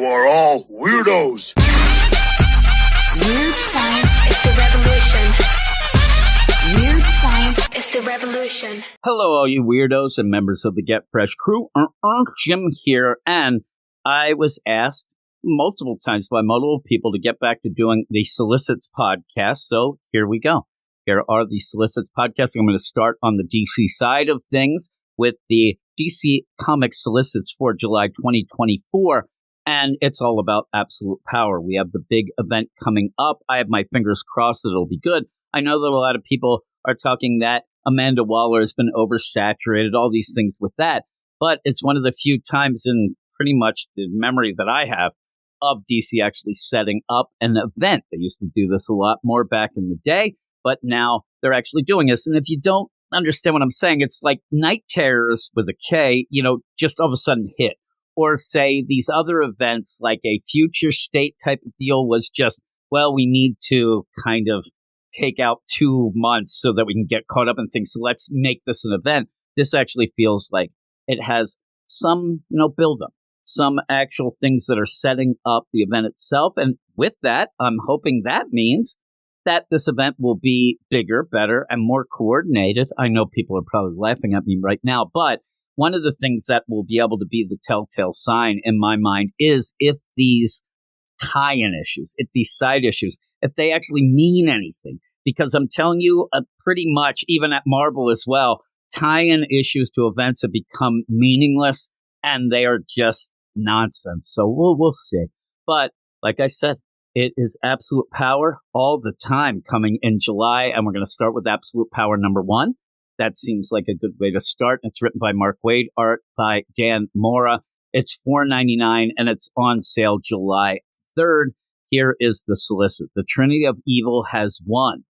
are all weirdos. Weird science is the revolution. Weird science is the revolution. Hello, all you weirdos and members of the Get Fresh crew. Jim here, and I was asked multiple times by multiple people to get back to doing the Solicits podcast, so here we go. Here are the Solicits podcasts. I'm going to start on the DC side of things with the DC Comics Solicits for July 2024, and it's all about absolute power. We have the big event coming up. I have my fingers crossed that it'll be good. I know that a lot of people are talking that Amanda Waller has been oversaturated, all these things with that, but it's one of the few times in pretty much the memory that I have of DC actually setting up an event. They used to do this a lot more back in the day, but now they're actually doing this. And if you don't understand what I'm saying, it's like Night Terrors with a K, just all of a sudden hit. Or say these other events like a future state type of deal was just, well, we need to kind of take out 2 months so that we can get caught up in things. So let's make this an event. This actually feels like it has some, buildup, some actual things that are setting up the event itself. And with that, I'm hoping that means that this event will be bigger, better, and more coordinated. I know people are probably laughing at me right now, but one of the things that will be able to be the telltale sign in my mind is if these tie-in issues, if these side issues, if they actually mean anything. Because I'm telling you, pretty much, even at Marvel as well, tie-in issues to events have become meaningless, and they are just nonsense. So we'll see. But like I said, it is Absolute Power all the time coming in July, and we're going to start with Absolute Power number 1. That seems like a good way to start. It's written by Mark Waid, art by Dan Mora. It's $4.99, and it's on sale July 3rd. Here is the solicit. The Trinity of Evil has won.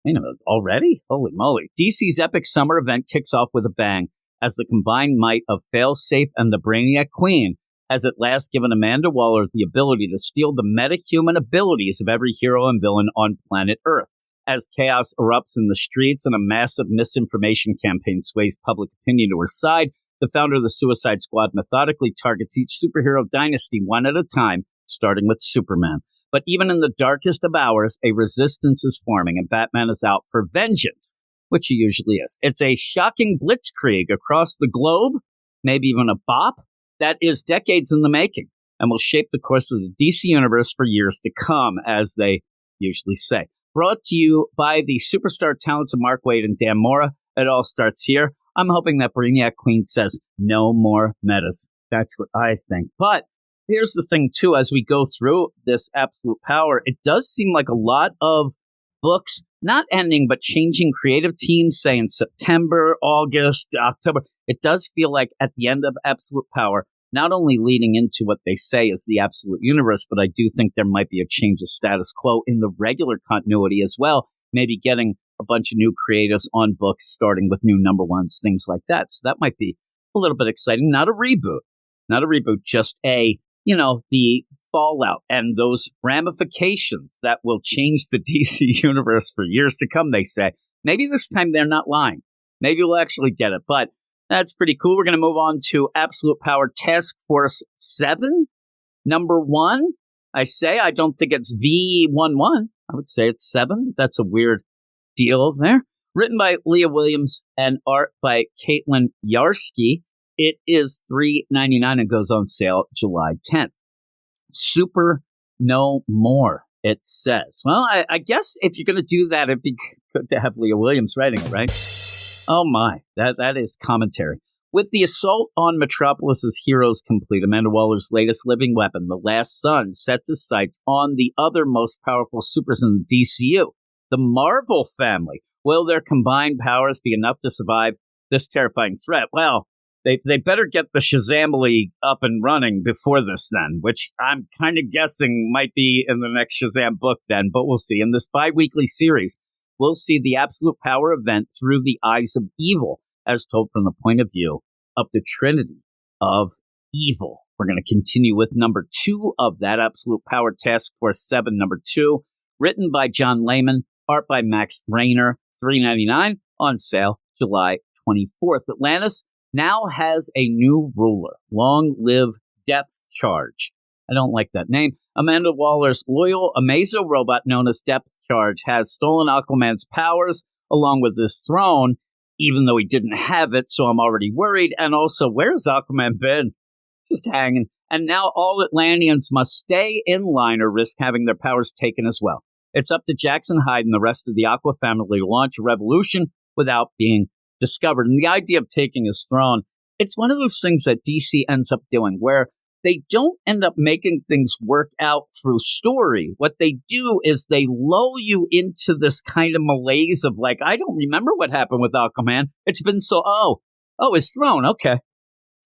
Wait a minute, already? Holy moly. DC's epic summer event kicks off with a bang as the combined might of Failsafe and the Brainiac Queen has at last given Amanda Waller the ability to steal the metahuman abilities of every hero and villain on planet Earth. As chaos erupts in the streets and a massive misinformation campaign sways public opinion to her side, the founder of the Suicide Squad methodically targets each superhero dynasty one at a time, starting with Superman. But even in the darkest of hours, a resistance is forming, and Batman is out for vengeance, which he usually is. It's a shocking blitzkrieg across the globe, maybe even a bop, that is decades in the making, and will shape the course of the DC universe for years to come, as they usually say. Brought to you by the superstar talents of Mark Waid and Dan Mora. It all starts here. I'm hoping that Brainiac Queen says no more metas. That's what I think. But here's the thing, too. As we go through this Absolute Power, it does seem like a lot of books not ending, but changing creative teams, say in September, August, October. It does feel like at the end of Absolute Power, not only leading into what they say is the absolute universe, but I do think there might be a change of status quo in the regular continuity as well, maybe getting a bunch of new creatives on books, starting with new number ones, things like that. So that might be a little bit exciting. Not a reboot, just the fallout and those ramifications that will change the DC universe for years to come, they say. Maybe this time they're not lying. Maybe we'll actually get it, but that's pretty cool. We're going to move on to Absolute Power Task Force 7, number 1. I don't think it's V11. I would say it's 7. That's a weird deal there. Written by Leah Williams and art by Caitlin Yarsky. It is $3.99 and goes on sale July 10th. Super No More, it says. Well, I guess if you're going to do that, it'd be good to have Leah Williams writing it, right? Oh my, that is commentary. With the assault on Metropolis's heroes complete, Amanda Waller's latest living weapon, the Last Son, sets his sights on the other most powerful supers in the DCU, the Marvel family. Will their combined powers be enough to survive this terrifying threat? Well, they better get the Shazam up and running before this then, which I'm kind of guessing might be in the next Shazam book then, but we'll see. In this bi-weekly series, we'll see the Absolute Power event through the eyes of evil, as told from the point of view of the Trinity of Evil. We're going to continue with number 2 of that Absolute Power Task Force 7, number 2, written by John Layman, art by Max Rayner, $3.99, on sale July 24th. Atlantis now has a new ruler. Long live Depth Charge. I don't like that name. Amanda Waller's loyal Amazo robot known as Depth Charge has stolen Aquaman's powers along with his throne, even though he didn't have it, so I'm already worried. And also, where's Aquaman been? Just hanging. And now all Atlanteans must stay in line or risk having their powers taken as well. It's up to Jackson Hyde and the rest of the Aqua family to launch a revolution without being discovered. And the idea of taking his throne, it's one of those things that DC ends up doing where they don't end up making things work out through story. What they do is they lull you into this kind of malaise of like, I don't remember what happened with Aquaman. It's been so, his throne. Okay.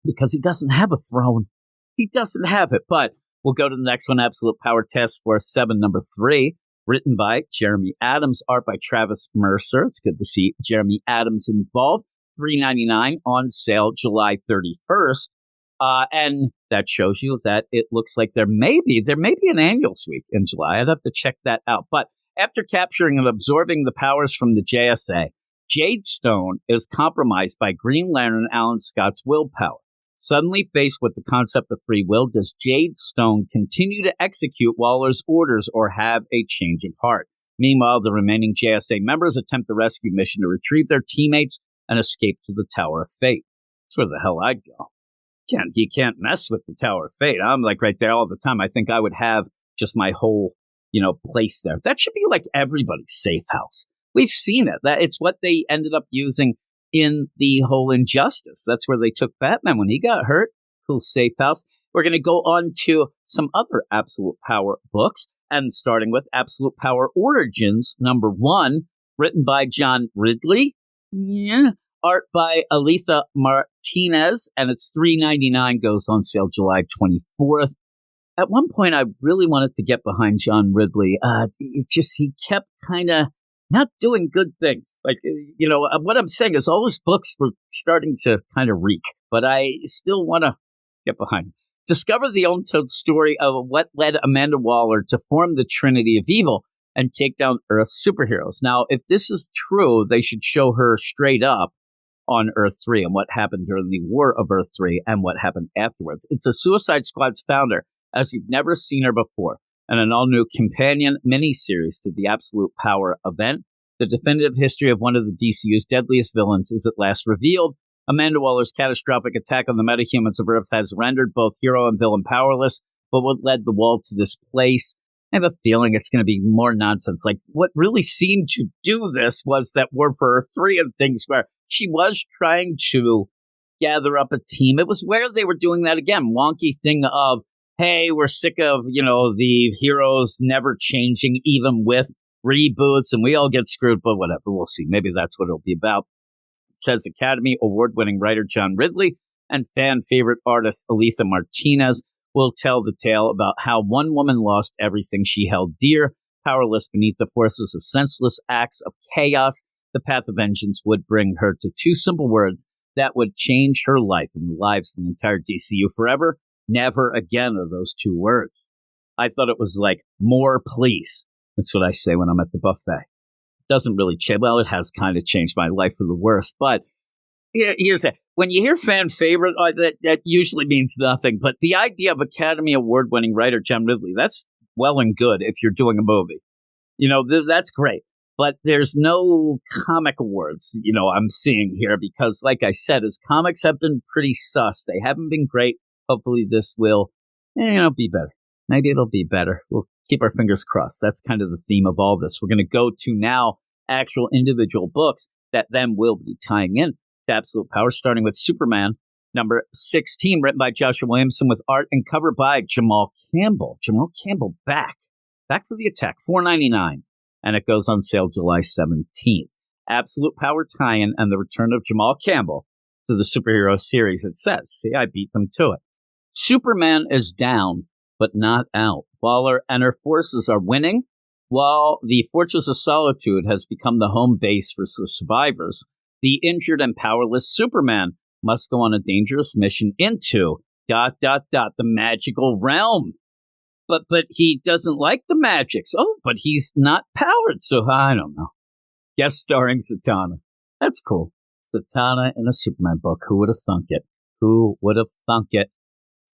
Because he doesn't have a throne. He doesn't have it. But we'll go to the next one. Absolute Power Task Force 7, number 3, written by Jeremy Adams, art by Travis Mercer. It's good to see Jeremy Adams involved. $3.99 on sale July 31st. And that shows you that it looks like there may be an annual week in July. I'd have to check that out. But after capturing and absorbing the powers from the JSA, Jade Stone is compromised by Green Lantern Alan Scott's willpower. Suddenly faced with the concept of free will, does Jade Stone continue to execute Waller's orders or have a change of heart? Meanwhile, the remaining JSA members attempt the rescue mission to retrieve their teammates and escape to the Tower of Fate. That's where the hell I'd go. You can't mess with the Tower of Fate. I'm like right there all the time. I think I would have just my whole, place there. That should be like everybody's safe house. We've seen it. That it's what they ended up using in the whole Injustice. That's where they took Batman when he got hurt. Cool safe house. We're going to go on to some other Absolute Power books, and starting with Absolute Power Origins, number 1, written by John Ridley. Yeah. Art by Aletha Martinez, and it's $3.99, goes on sale July 24th. At one point, I really wanted to get behind John Ridley. It's just he kept kind of not doing good things. Like, what I'm saying is all his books were starting to kind of reek, but I still want to get behind him. Discover the untold story of what led Amanda Waller to form the Trinity of Evil and take down Earth's superheroes. Now, if this is true, they should show her straight up on Earth 3 and what happened during the War of Earth 3 and what happened afterwards. It's a Suicide Squad's founder, as you've never seen her before, and an all-new companion miniseries to the Absolute Power event. The definitive history of one of the DCU's deadliest villains is at last revealed. Amanda Waller's catastrophic attack on the metahumans of Earth has rendered both hero and villain powerless, but what led the wall to this place? I have a feeling it's going to be more nonsense. Like, what really seemed to do this was that War for Earth 3 and things where she was trying to gather up a team. It was where they were doing that again. Wonky thing of, hey, we're sick of, the heroes never changing, even with reboots, and we all get screwed, but whatever. We'll see. Maybe that's what it'll be about. It says Academy Award-winning writer John Ridley and fan favorite artist Aletha Martinez will tell the tale about how one woman lost everything she held dear, powerless beneath the forces of senseless acts of chaos. The path of vengeance would bring her to 2 simple words that would change her life and the lives of the entire DCU forever. Never again are those 2 words. I thought it was like, more please. That's what I say when I'm at the buffet. It doesn't really change. Well, it has kind of changed my life for the worse, but here's that. When you hear fan favorite, that usually means nothing. But the idea of Academy Award-winning writer John Ridley, that's well and good if you're doing a movie. That's great. But there's no comic awards, I'm seeing here because, like I said, his comics have been pretty sus. They haven't been great. Hopefully this will, be better. Maybe it'll be better. We'll keep our fingers crossed. That's kind of the theme of all this. We're going to go to now actual individual books that then will be tying in to Absolute Power, starting with Superman, number 16, written by Joshua Williamson with art and cover by Jamal Campbell. Jamal Campbell back for the attack, $4.99. And it goes on sale July 17th. Absolute Power tie-in and the return of Jamal Campbell to the superhero series. It says, see, I beat them to it. Superman is down, but not out. Waller and her forces are winning, while the Fortress of Solitude has become the home base for the survivors. The injured and powerless Superman must go on a dangerous mission into ... the magical realm. But he doesn't like the magics. Oh, but he's not powered, so I don't know. Guest starring Zatanna. That's cool. Zatanna in a Superman book. Who would have thunk it? Who would have thunk it?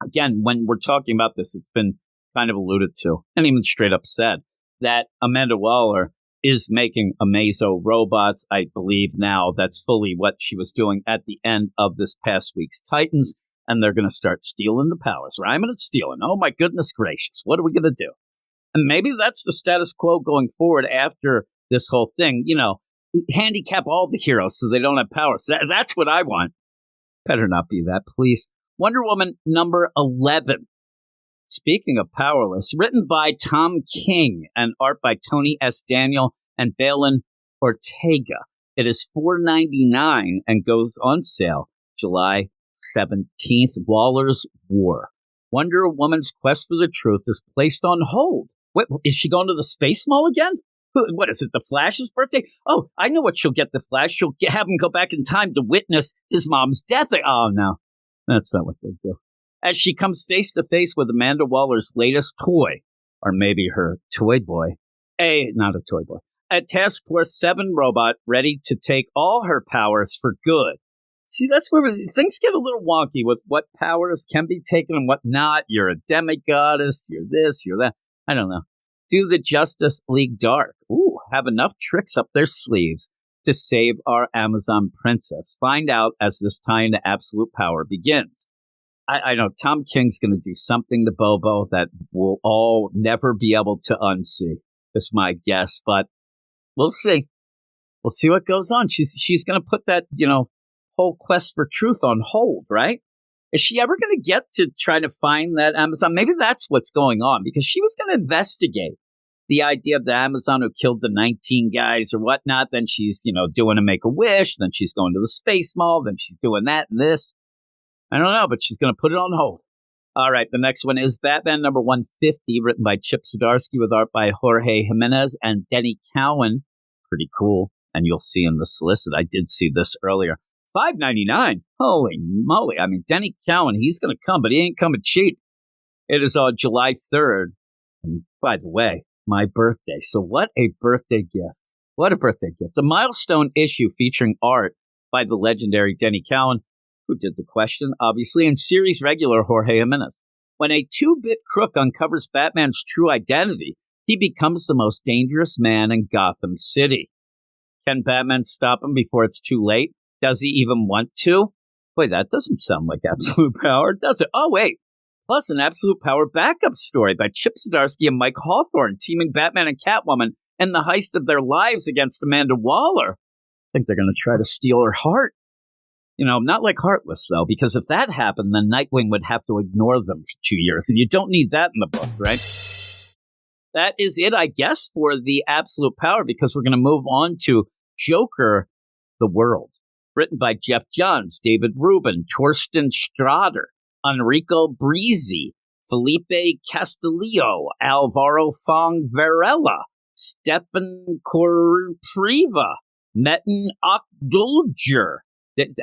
again, when we're talking about this, it's been kind of alluded to and even straight up said that Amanda Waller is making Amazo robots. I believe now that's fully what she was doing at the end of this past week's Titans. And they're going to start stealing the powers, rhyming and stealing. Oh, my goodness gracious. What are we going to do? And maybe that's the status quo going forward after this whole thing. You know, handicap all the heroes so they don't have powers. That's what I want. Better not be that, please. Wonder Woman number 11. Speaking of powerless, written by Tom King and art by Tony S. Daniel and Balin Ortega. It is $4.99 and goes on sale July 17th. Waller's War. Wonder Woman's quest for the truth is placed on hold. Wait, is she going to the Space Mall again? What is it, the Flash's birthday? Oh, I know what she'll get the Flash. She'll have him go back in time to witness his mom's death. Oh, no, that's not what they do. As she comes face to face with Amanda Waller's latest toy, or maybe her toy boy, not a toy boy, a Task Force 7 robot ready to take all her powers for good. See, that's where things get a little wonky with what powers can be taken and what not. You're a demigoddess, you're this, you're that. I don't know. Do the Justice League Dark. Ooh, have enough tricks up their sleeves to save our Amazon princess. Find out as this tie into Absolute Power begins. I know Tom King's going to do something to Bobo that we'll all never be able to unsee. That's my guess, but we'll see. We'll see what goes on. She's going to put that, whole quest for truth on hold, right? Is she ever going to get to try to find that Amazon? Maybe that's what's going on, because she was going to investigate the idea of the Amazon who killed the 19 guys or whatnot. Then she's, doing a Make-A-Wish. Then she's going to the Space Mall. Then she's doing that and this. I don't know, but she's going to put it on hold. All right, the next one is Batman number 150, written by Chip Zdarsky with art by Jorge Jimenez and Denny Cowan. Pretty cool. And you'll see in the solicit. I did see this earlier. $5.99. Holy moly. I mean, Denny Cowan, he's going to come, but he ain't coming cheap. It is on July 3rd. And by the way, my birthday. So what a birthday gift. What a birthday gift. A milestone issue featuring art by the legendary Denny Cowan, who did the question, obviously, and series regular Jorge Jimenez. When a 2-bit crook uncovers Batman's true identity, he becomes the most dangerous man in Gotham City. Can Batman stop him before it's too late? Does he even want to? Boy, that doesn't sound like Absolute Power, does it? Oh, wait. Plus an Absolute Power backup story by Chip Zdarsky and Mike Hawthorne, teaming Batman and Catwoman in the heist of their lives against Amanda Waller. I think they're going to try to steal her heart. Not like Heartless, though, because if that happened, then Nightwing would have to ignore them for 2 years, and you don't need that in the books, right? That is it, I guess, for the Absolute Power, because we're going to move on to Joker, the World. Written by Jeff Johns, David Rubin, Torsten Strader, Enrico Brizi, Felipe Castillo, Alvaro Fong Varela, Stefan Corpriva, Metin Akduljer.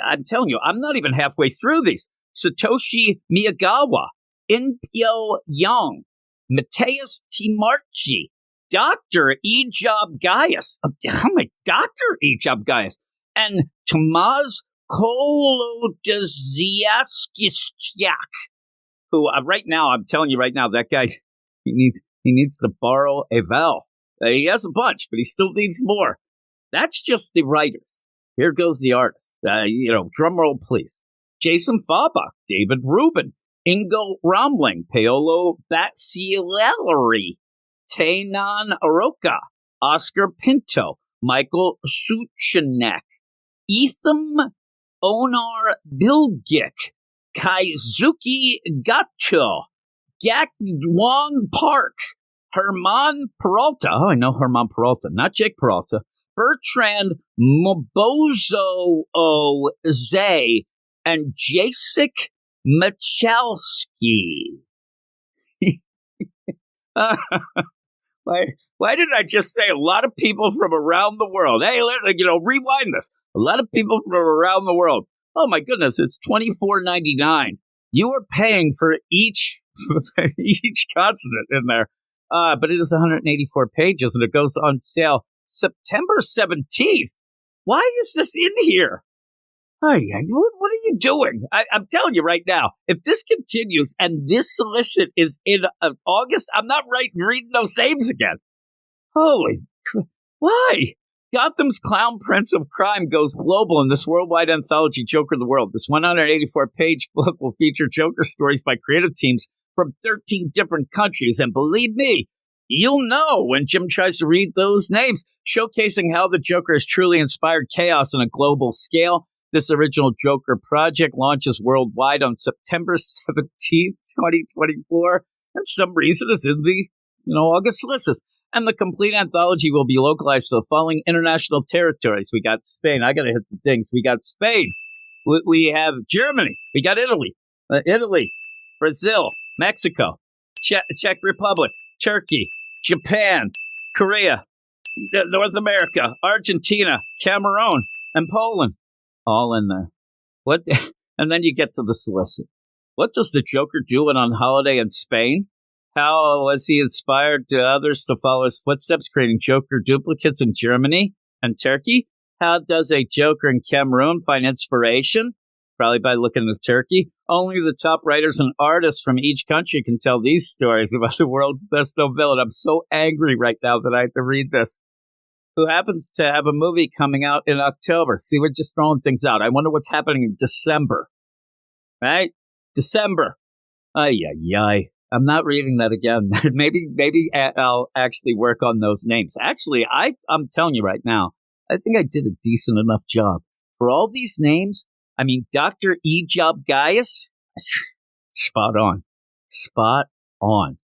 I'm telling you, I'm not even halfway through these. Satoshi Miyagawa, Inpyo Yang, Mateus Timarchi, Dr. Ejab Gaius. Oh my, Dr. Ejab Gaius. And Tomasz Kolodziejczak, who right now, I'm telling you right now, that guy, he needs to borrow a vowel. He has a bunch, but he still needs more. That's just the writers. Here goes the artist. Drum roll, please. Jason Fabach, David Rubin, Ingo Romling, Paolo Bacileri, Tainan Aroka, Oscar Pinto, Michael Suchanek, Ethan Onar Bilgik, Kaizuki Gato, Gakdwon Park, Herman Peralta. Oh, I know Herman Peralta, not Jake Peralta. Bertrand Mobozo Zay, and Jacek Machalski. Why did I just say a lot of people from around the world? Hey, rewind this. A lot of people from around the world. Oh my goodness, it's $24.99. You are paying for each continent in there. But it is 184 pages and it goes on sale September 17th. Why is this in here? Hey, what are you doing? I'm telling you right now, if this continues and this solicit is in August, I'm not reading those names again. Why? Gotham's Clown Prince of Crime goes global in this worldwide anthology, Joker of the World. This 184-page book will feature Joker stories by creative teams from 13 different countries. And believe me, you'll know when Jim tries to read those names, showcasing how the Joker has truly inspired chaos on a global scale. This original Joker project launches worldwide on September 17th, 2024. For some reason, it's in the August solicits. And the complete anthology will be localized to the following international territories. We got Spain. I got to hit the dings. We got Spain. We have Germany. We got Italy. Brazil, Mexico, Czech Republic, Turkey, Japan, Korea, North America, Argentina, Cameroon, and Poland. All in there. And then you get to the solicit. What does the Joker do when on holiday in Spain? How was he inspired to others to follow his footsteps, creating Joker duplicates in Germany and Turkey? How does a Joker in Cameroon find inspiration? Probably by looking at Turkey. Only the top writers and artists from each country can tell these stories about the world's best known villain. I'm so angry right now that I have to read this. Who happens to have a movie coming out in October. See, we're just throwing things out. I wonder what's happening in December. Right? December. Ay. I'm not reading that again. maybe I'll actually work on those names. Actually, I'm telling you right now, I think I did a decent enough job. For all these names, I mean, Dr. Ejab Gaius, spot on. Spot on.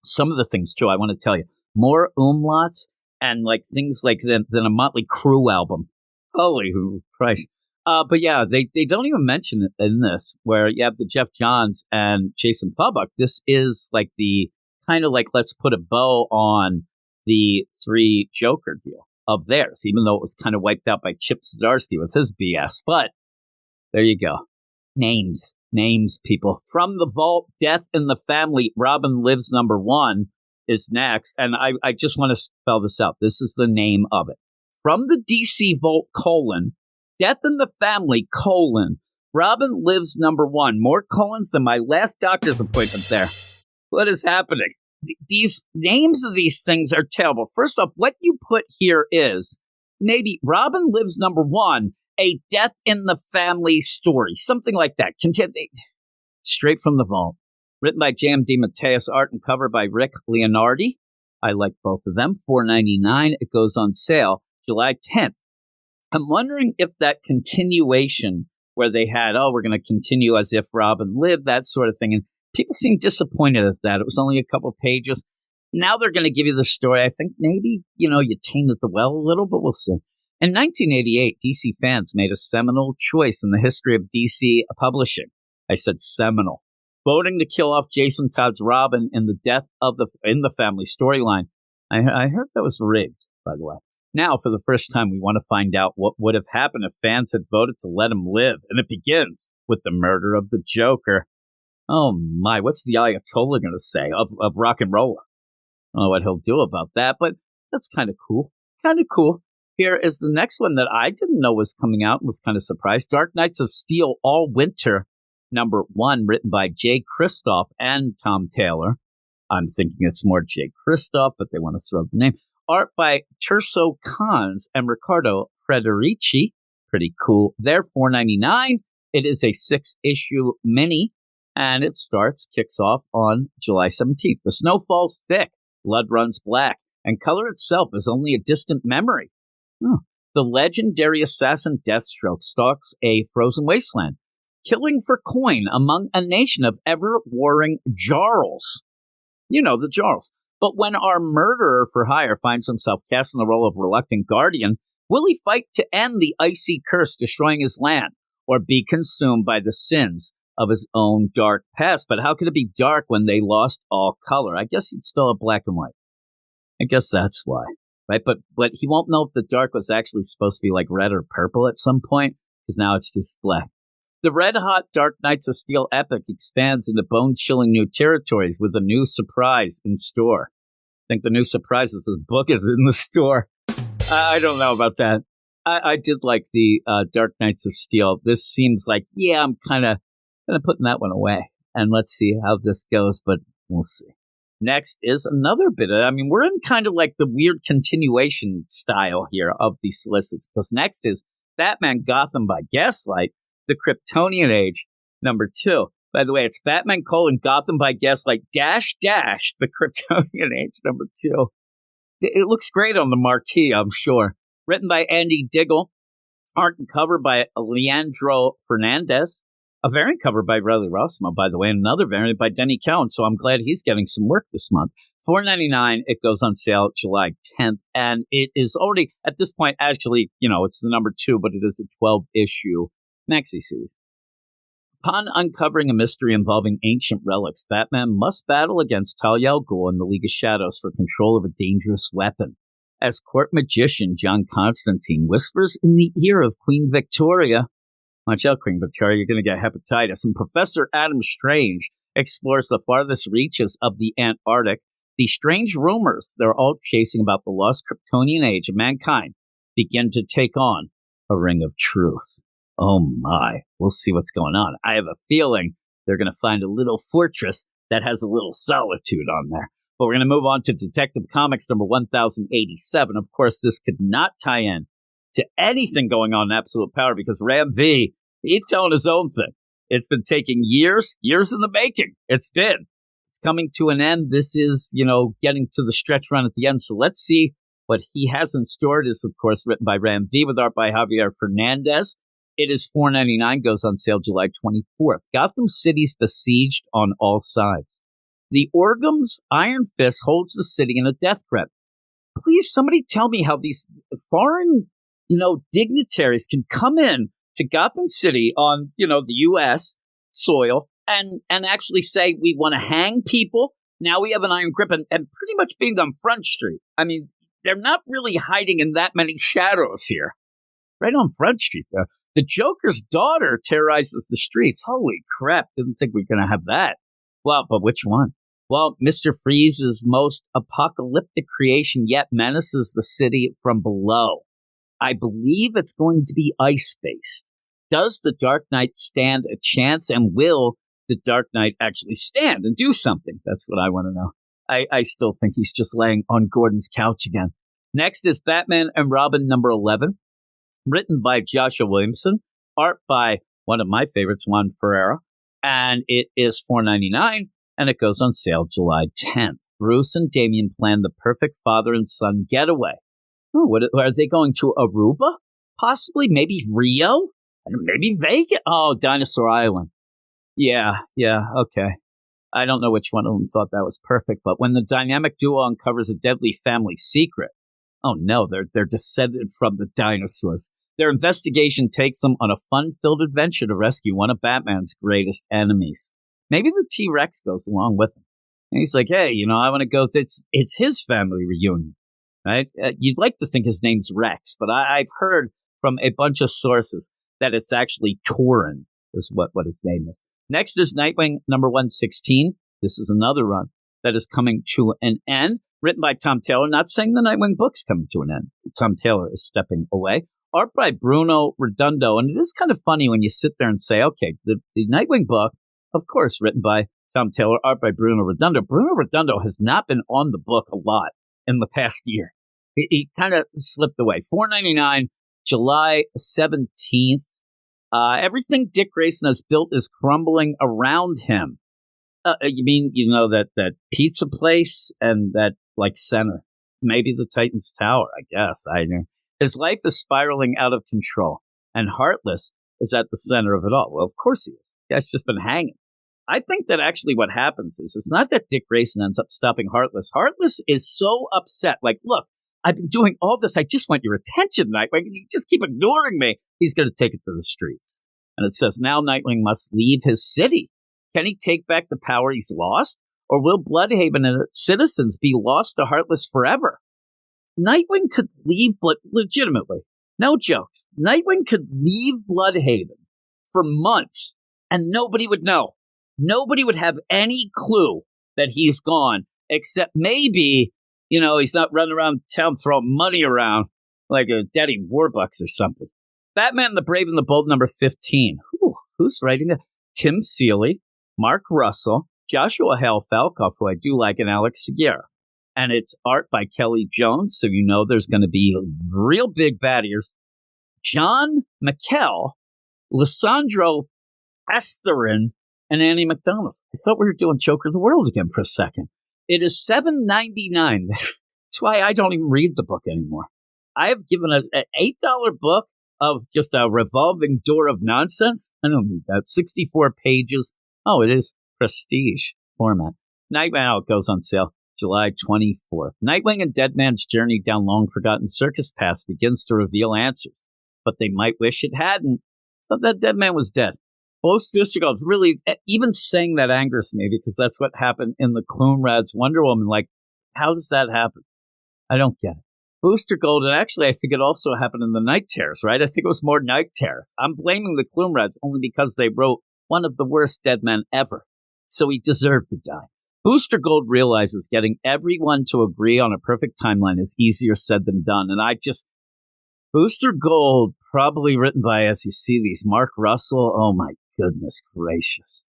Some of the things, too, I want to tell you. More umlauts and like things like than a Motley Crue album. Holy Christ. But yeah, they don't even mention it in this, where you have the Jeff Johns and Jason Fabok. This is like the kind of like, let's put a bow on the 3 Joker deal of theirs, even though it was kind of wiped out by Chip Zdarsky with his BS. But there you go. Names, people. From the Vault, Death in the Family, Robin Lives #1 is next. And I just want to spell this out. This is the name of it. From the DC Vault, Death in the Family, Robin Lives #1. More colons than my last doctor's appointment there. What is happening? These names of these things are terrible. First off, what you put here is maybe Robin Lives #1, a Death in the Family story. Something like that. Straight from the vault. Written by J.M. DeMatteis, art and cover by Rick Leonardi. I like both of them. $4.99. It goes on sale July 10th. I'm wondering if that continuation where they had, we're going to continue as if Robin lived, that sort of thing. And people seem disappointed at that. It was only a couple pages. Now they're going to give you the story. I think maybe, you tainted the well a little, but we'll see. In 1988, DC fans made a seminal choice in the history of DC publishing. I said seminal. Voting to kill off Jason Todd's Robin in the Death in the Family storyline. I heard that was rigged, by the way. Now, for the first time, we want to find out what would have happened if fans had voted to let him live. And it begins with the murder of the Joker. Oh, my. What's the Ayatollah going to say of rock and roll? I don't know what he'll do about that, but that's kind of cool. Here is the next one that I didn't know was coming out and was kind of surprised. Dark Knights of Steel All Winter, #1, written by Jay Kristoff and Tom Taylor. I'm thinking it's more Jay Kristoff, but they want to throw the name. Art by Terso Cons and Riccardo Federici. Pretty cool. There, $4.99. It is a 6-issue mini, and it kicks off on July 17th. The snow falls thick, blood runs black, and color itself is only a distant memory. The legendary assassin Deathstroke stalks a frozen wasteland, killing for coin among a nation of ever-warring Jarls. The Jarls. But when our murderer for hire finds himself cast in the role of reluctant guardian, will he fight to end the icy curse destroying his land, or be consumed by the sins of his own dark past? But how could it be dark when they lost all color? I guess he'd still have black and white. I guess that's why, right? But he won't know if the dark was actually supposed to be like red or purple at some point, because now it's just black. The red-hot Dark Knights of Steel epic expands into bone-chilling new territories with a new surprise in store. I think the new surprise is the book is in the store. I don't know about that. I did like the Dark Knights of Steel. This seems like, I'm kind of putting that one away. And let's see how this goes, but we'll see. Next is another bit we're in kind of like the weird continuation style here of the Solicits, because next is Batman Gotham by Gaslight, the Kryptonian Age, number 2. By the way, it's Batman Gotham by Gaslight -- the Kryptonian Age, number 2. It looks great on the marquee, I'm sure. Written by Andy Diggle, art and cover by Leandro Fernandez, a variant cover by Riley Rossmo, by the way, and another variant by Denny Cowan, so I'm glad he's getting some work this month. $4.99, it goes on sale July 10th, and it is already, at this point, actually, it's the number 2, but it is a 12-issue maxi series. Upon uncovering a mystery involving ancient relics, Batman must battle against Talia al Ghul and the League of Shadows for control of a dangerous weapon. As court magician John Constantine whispers in the ear of Queen Victoria, watch out, Queen Victoria, you're going to get hepatitis, and Professor Adam Strange explores the farthest reaches of the Antarctic, the strange rumors they're all chasing about the lost Kryptonian age of mankind begin to take on a ring of truth. Oh my, we'll see what's going on. I have a feeling they're going to find a little fortress that has a little solitude on there. But we're going to move on to Detective Comics number 1087. Of course, this could not tie in to anything going on in Absolute Power because Ram V, he's telling his own thing. It's been taking years in the making. It's coming to an end. This is, getting to the stretch run at the end. So let's see what he has in store. It is, of course, written by Ram V with art by Javier Fernandez. It is $4.99, goes on sale July 24th. Gotham City's besieged on all sides. The Orgham's Iron Fist holds the city in a death grip. Please, somebody tell me how these foreign, dignitaries can come in to Gotham City on, the U.S. soil and actually say, we want to hang people. Now we have an iron grip and pretty much being on Front Street. I mean, they're not really hiding in that many shadows here. Right on Front Street there. The Joker's daughter terrorizes the streets. Holy crap. Didn't think we were going to have that. Well, but which one? Well, Mr. Freeze's most apocalyptic creation yet menaces the city from below. I believe it's going to be ice-based. Does the Dark Knight stand a chance, and will the Dark Knight actually stand and do something? That's what I want to know. I still think he's just laying on Gordon's couch again. Next is Batman and Robin number 11. Written by Joshua Williamson, art by one of my favorites, Juan Ferreira, and it is $4.99, and it goes on sale July 10th. Bruce and Damian plan the perfect father and son getaway. Oh, are they going to Aruba? Possibly, maybe Rio? Maybe Vegas? Oh, Dinosaur Island. Yeah, okay. I don't know which one of them thought that was perfect, but when the dynamic duo uncovers a deadly family secret, oh no, they're descended from the dinosaurs. Their investigation takes them on a fun-filled adventure to rescue one of Batman's greatest enemies. Maybe the T-Rex goes along with him. And he's like, hey, I want to go. It's his family reunion, right? You'd like to think his name's Rex, but I've heard from a bunch of sources that it's actually Torin is what his name is. Next is Nightwing number 116. This is another run that is coming to an end. Written by Tom Taylor, not saying the Nightwing book's coming to an end. Tom Taylor is stepping away. Art by Bruno Redondo. And it is kind of funny when you sit there and say, okay, the Nightwing book, of course, written by Tom Taylor, art by Bruno Redondo. Bruno Redondo has not been on the book a lot in the past year. He kind of slipped away. $4.99, July 17th. Everything Dick Grayson has built is crumbling around him. You mean, that pizza place and that, center? Maybe the Titan's Tower, I guess. His life is spiraling out of control, and Heartless is at the center of it all. Well, of course he is. The guy's just been hanging. I think that actually what happens is it's not that Dick Grayson ends up stopping Heartless. Heartless is so upset. Look, I've been doing all this. I just want your attention, Nightwing, and you just keep ignoring me. He's going to take it to the streets. And it says, now Nightwing must leave his city. Can he take back the power he's lost? Or will Bloodhaven and its citizens be lost to Heartless forever? Nightwing could leave, legitimately, no jokes, Nightwing could leave Bloodhaven for months and nobody would know. Nobody would have any clue that he's gone, except maybe, he's not running around town throwing money around like a Daddy Warbucks or something. Batman the Brave and the Bold, number 15. Who's writing that? Tim Seeley, Mark Russell, Joshua Hale Falkoff, who I do like, and Alex Seguera. And it's art by Kelly Jones, so you know there's going to be real big baddies. John McKell, Lissandro Asterin, and Annie McDonald. I thought we were doing Joker of the World again for a second. It is $7.99. That's why I don't even read the book anymore. I have given an $8 book of just a revolving door of nonsense. I don't need that. 64 pages. Oh, it is prestige format. Nightwing goes on sale July 24th. Nightwing and Deadman's journey down long-forgotten circus paths begins to reveal answers, but they might wish it hadn't. But that Deadman was dead. Both Booster Gold, really, even saying that angers me because that's what happened in the Clone-Rad's Wonder Woman. Like, how does that happen? I don't get it. Booster Gold, and actually I think it also happened in the Night Terrors, right? I think it was more Night Terrors. I'm blaming the Clone-Rads only because they wrote one of the worst dead men ever. So he deserved to die. Booster Gold realizes getting everyone to agree on a perfect timeline is easier said than done. And Booster Gold, probably written by, as you see these, Mark Russell. Oh my goodness gracious.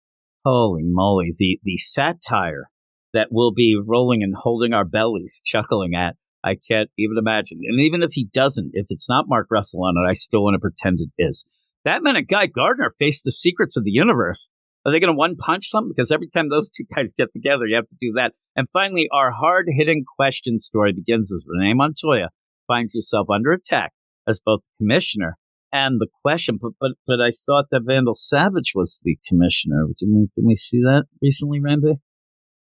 Holy moly. The satire that we'll be rolling and holding our bellies, chuckling at. I can't even imagine. And even if he doesn't, if it's not Mark Russell on it, I still want to pretend it is. Batman and Guy Gardner face the secrets of the universe. Are they going to one-punch something? Because every time those two guys get together, you have to do that. And finally, our hard-hitting question story begins as Renee Montoya finds herself under attack as both the commissioner and the question. But I thought that Vandal Savage was the commissioner. Didn't we see that recently, Rambe?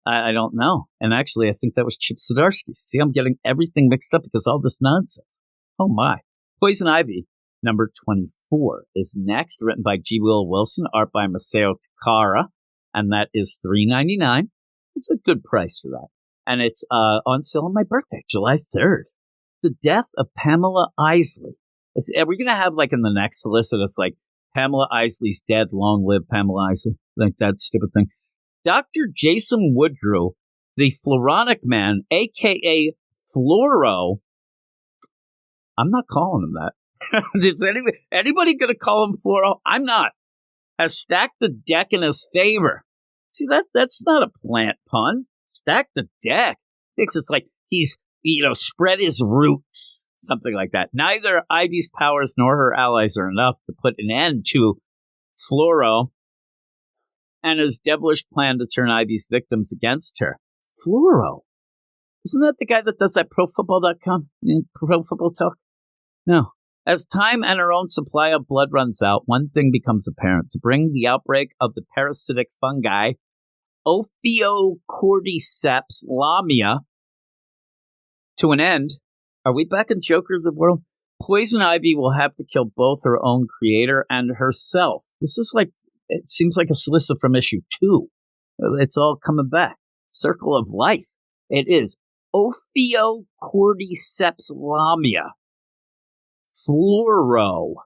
I don't know. And actually, I think that was Chip Zdarsky. See, I'm getting everything mixed up because of all this nonsense. Oh, my. Poison Ivy, number 24, is next, written by G. Will Wilson, art by Masao Takara, and that is $3.99. It's a good price for that. And it's on sale on my birthday, July 3rd. The death of Pamela Isley. Are we going to have, like, in the next solicit, it's like, Pamela Isley's dead, long live Pamela Isley, like that stupid thing. Dr. Jason Woodrow, the Floronic Man, a.k.a. Fluoro. I'm not calling him that. Is anybody going to call him Fluoro? I'm not. Has stacked the deck in his favor. See, that's not a plant pun. Stack the deck. It's like he's, spread his roots. Something like that. Neither Ivy's powers nor her allies are enough to put an end to Fluoro and his devilish plan to turn Ivy's victims against her. Fluoro. Isn't that the guy that does that ProFootball.com? Pro Football Talk? No. As time and her own supply of blood runs out, one thing becomes apparent. To bring the outbreak of the parasitic fungi, Ophiocordyceps lamia, to an end. Are we back in Jokers of the World? Poison Ivy will have to kill both her own creator and herself. This is like, it seems like a solicit from issue 2. It's all coming back. Circle of Life. It is Ophiocordyceps lamia. Fluoro.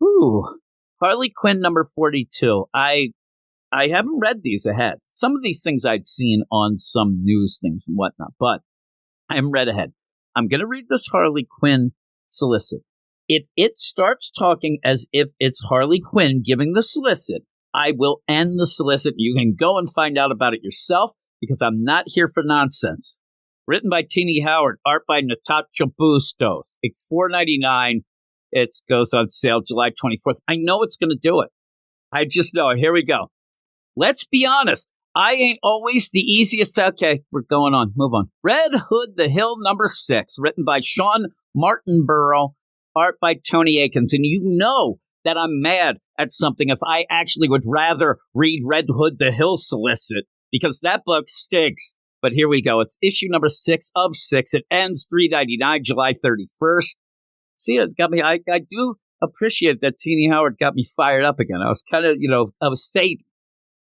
Ooh. Harley Quinn number 42. I haven't read these ahead. Some of these things I'd seen on some news things and whatnot, but I haven't read ahead. I'm going to read this Harley Quinn solicit. If it starts talking as if it's Harley Quinn giving the solicit, I will end the solicit. You can go and find out about it yourself because I'm not here for nonsense. Written by Tini Howard, art by Natasha Bustos. It's $4.99. It goes on sale July 24th. I know it's going to do it. I just know it. Here we go. Let's be honest. I ain't always the easiest. Okay, we're going on. Move on. Red Hood the Hill number 6, written by Sean Martinborough, art by Tony Akins. And you know that I'm mad at something if I actually would rather read Red Hood the Hill solicit, because that book stinks. But here we go. It's issue number 6 of 6. It ends $3.99, July 31st. See, it's got me. I do appreciate that Tini Howard got me fired up again. I was kind of, I was fading.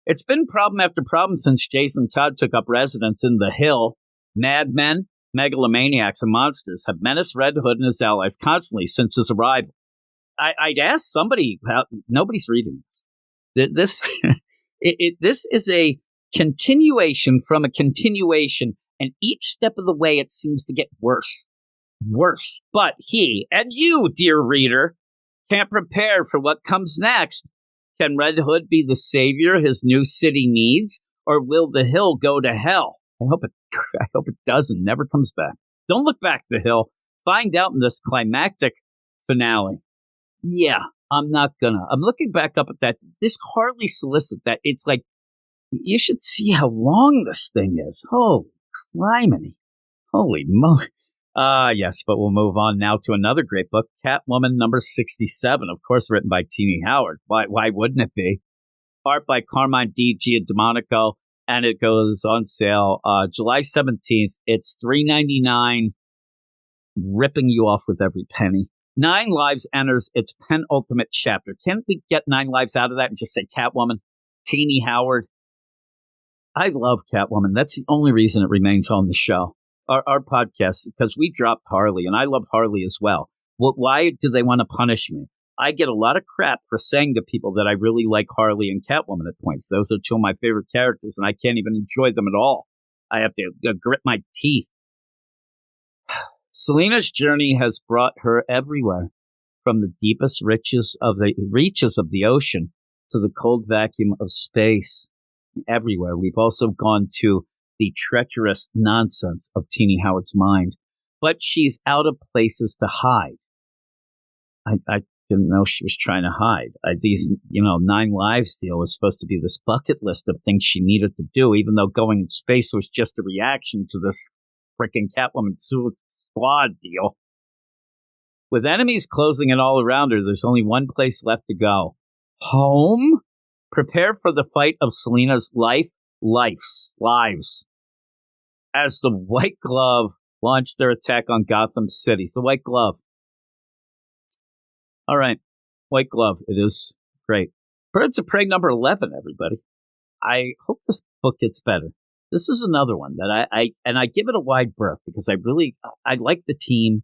It's been problem after problem since Jason Todd took up residence in the Hill. Madmen, megalomaniacs, and monsters have menaced Red Hood and his allies constantly since his arrival. I'd ask somebody, nobody's reading this. This is a continuation from a continuation, and each step of the way it seems to get worse. worse. But he and you, dear reader, can't prepare for what comes next. Can Red Hood be the savior his new city needs, or will the Hill go to hell? I hope it does and never comes back. Don't look back, the Hill. Find out in this climactic finale. Yeah, I'm not gonna. I'm looking back up at that. This Harley Solicit, that it's like, you should see how long this thing is. Holy criminy. Holy moly. Yes, but we'll move on now to another great book, Catwoman number 67, of course, written by Teenie Howard. Why wouldn't it be? Art by Carmine D. Giandomenico, and it goes on sale July 17th. It's $3.99, ripping you off with every penny. 9 Lives enters its penultimate chapter. Can't we get 9 Lives out of that and just say Catwoman? Teenie Howard. I love Catwoman. That's the only reason it remains on the show. Our podcast, because we dropped Harley, and I love Harley as well. Why do they want to punish me? I get a lot of crap for saying to people that I really like Harley and Catwoman at points. Those are 2 of my favorite characters, and I can't even enjoy them at all. I have to grit my teeth. Selina's journey has brought her everywhere, from the deepest reaches of the ocean to the cold vacuum of space. Everywhere. We've also gone to the treacherous nonsense of Teenie Howard's mind. But she's out of places to hide. I didn't know she was trying to hide. These 9 Lives deal was supposed to be this bucket list of things she needed to do, even though going in space was just a reaction to this freaking Catwoman Squad deal. With enemies closing in all around her, there's only one place left to go. Home? Prepare for the fight of Selina's lives, as the White Glove launched their attack on Gotham City. The White Glove. All right, White Glove, it is great. Birds of Prey number 11, everybody. I hope this book gets better. This is another one that I give it a wide berth because I like the team,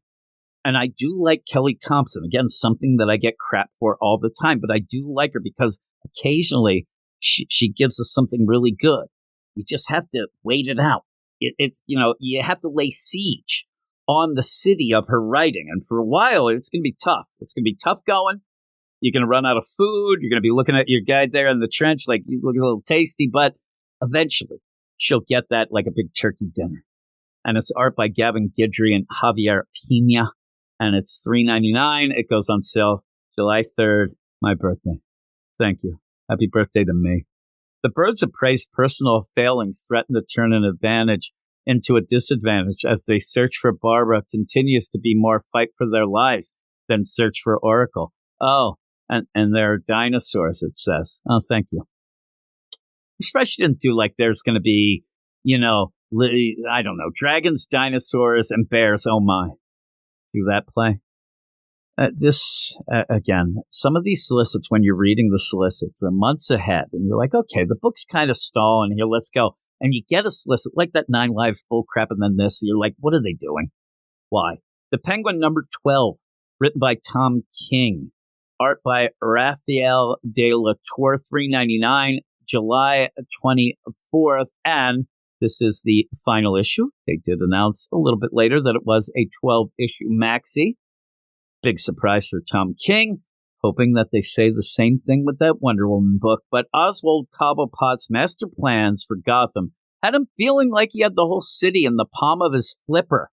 and I do like Kelly Thompson. Again, something that I get crap for all the time, but I do like her because occasionally she gives us something really good. You just have to wait it out. You have to lay siege on the city of her writing. And for a while, it's going to be tough. It's going to be tough going. You're going to run out of food. You're going to be looking at your guy there in the trench like you look a little tasty, but eventually she'll get that like a big turkey dinner. And it's art by Gavin Guidry and Javier Pina. And it's $3.99. It goes on sale July 3rd, my birthday. Thank you. Happy birthday to me. The Birds of Prey's personal failings threaten to turn an advantage into a disadvantage as they search for Barbara continues to be more fight for their lives than search for Oracle. Oh, and there are dinosaurs, it says. Oh, thank you. Especially didn't do like there's going to be, I don't know, dragons, dinosaurs, and bears. Oh, my. Do that play? Again, some of these solicits, when you're reading the solicits, they're months ahead, and you're like, okay, the book's kind of stalling here, let's go. And you get a solicit like that 9 Lives bullcrap, and then this, and you're like, what are they doing? Why? The Penguin number 12, written by Tom King, art by Raphael de la Tour, $3.99, July 24th, and this is the final issue. They did announce a little bit later that it was a 12-issue maxi. Big surprise for Tom King, hoping that they say the same thing with that Wonder Woman book. But Oswald Cobblepot's master plans for Gotham had him feeling like he had the whole city in the palm of his flipper.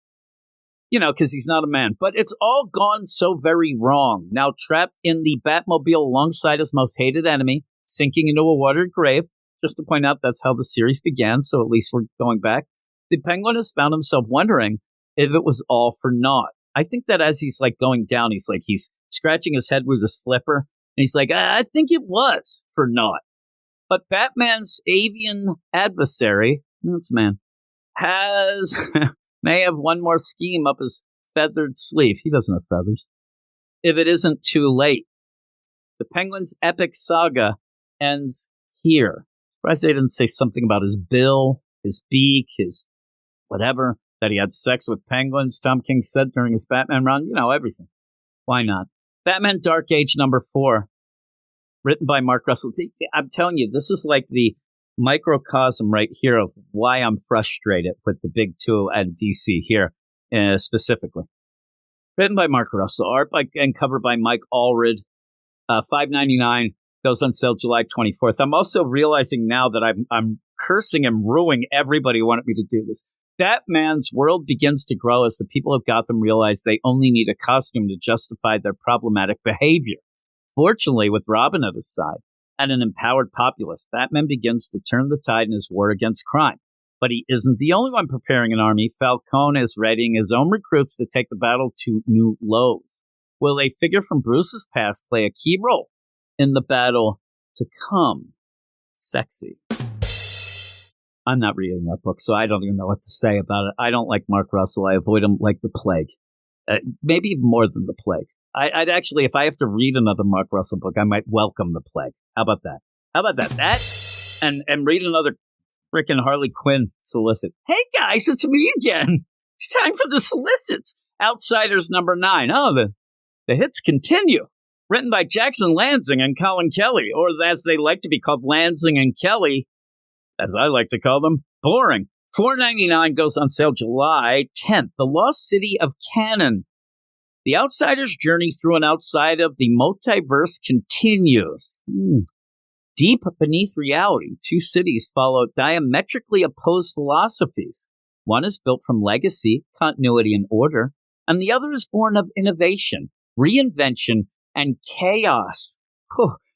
Because he's not a man. But it's all gone so very wrong. Now trapped in the Batmobile alongside his most hated enemy, sinking into a watered grave. Just to point out, that's how the series began, so at least we're going back. The Penguin has found himself wondering if it was all for naught. I think that as he's like going down, he's scratching his head with his flipper. And he's like, I think it was for naught. But Batman's avian adversary, no, it's a man, may have one more scheme up his feathered sleeve. He doesn't have feathers. If it isn't too late. The Penguin's epic saga ends here. Surprised they didn't say something about his bill, his beak, his whatever. That he had sex with penguins, Tom King said during his Batman run. Everything. Why not? Batman Dark Age number 4, written by Mark Russell. I'm telling you, this is like the microcosm right here of why I'm frustrated with the big two and DC here specifically. Written by Mark Russell, art by and cover by Mike Allred. $5.99, goes on sale July 24th. I'm also realizing now that I'm cursing and ruining everybody who wanted me to do this. Batman's world begins to grow as the people of Gotham realize they only need a costume to justify their problematic behavior. Fortunately, with Robin at his side and an empowered populace, Batman begins to turn the tide in his war against crime. But he isn't the only one preparing an army. Falcone is readying his own recruits to take the battle to new lows. Will a figure from Bruce's past play a key role in the battle to come? Sexy. I'm not reading that book, so I don't even know what to say about it. I don't like Mark Russell. I avoid him like the plague. Maybe even more than the plague. I'd actually, if I have to read another Mark Russell book, I might welcome the plague. How about that? That and read another freaking Harley Quinn solicit. Hey guys, it's me again. It's time for the Solicits. Outsiders number 9. Oh, the hits continue. Written by Jackson Lansing and Colin Kelly, or as they like to be called, Lansing and Kelly, as I like to call them, boring. $4.99, goes on sale July 10th. The Lost City of Canaan. The Outsider's journey through and outside of the multiverse continues. Deep beneath reality, two cities follow diametrically opposed philosophies. One is built from legacy, continuity, and order, and the other is born of innovation, reinvention, and chaos.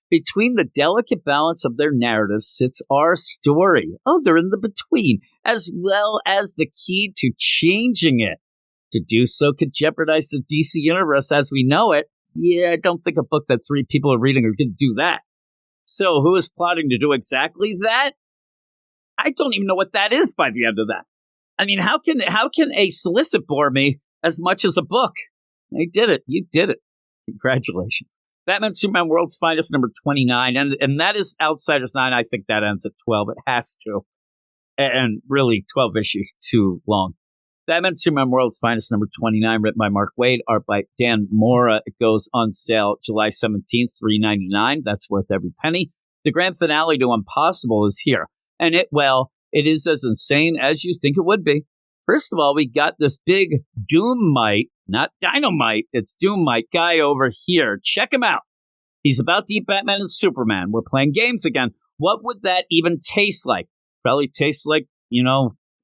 Between the delicate balance of their narratives sits our story. They're in the between, as well as the key to changing it. To do so could jeopardize the DC universe as we know it. Yeah, I don't think a book that 3 people are reading are going to do that. So who is plotting to do exactly that? I don't even know what that is by the end of that. I mean, how can a solicit bore me as much as a book? They did it. You did it. Congratulations. Batman Superman World's Finest number 29. And that is Outsiders 9. I think that ends at 12. It has to. And really, 12 issues too long. Batman Superman World's Finest number 29, written by Mark Waid, art by Dan Mora. It goes on sale July 17th, $3.99. That's worth every penny. The grand finale to Impossible is here. And it is as insane as you think it would be. First of all, we got this big Doom-mite, not Dynamite, it's Doom-mite guy over here. Check him out. He's about to eat Batman and Superman. We're playing games again. What would that even taste like? Probably tastes like,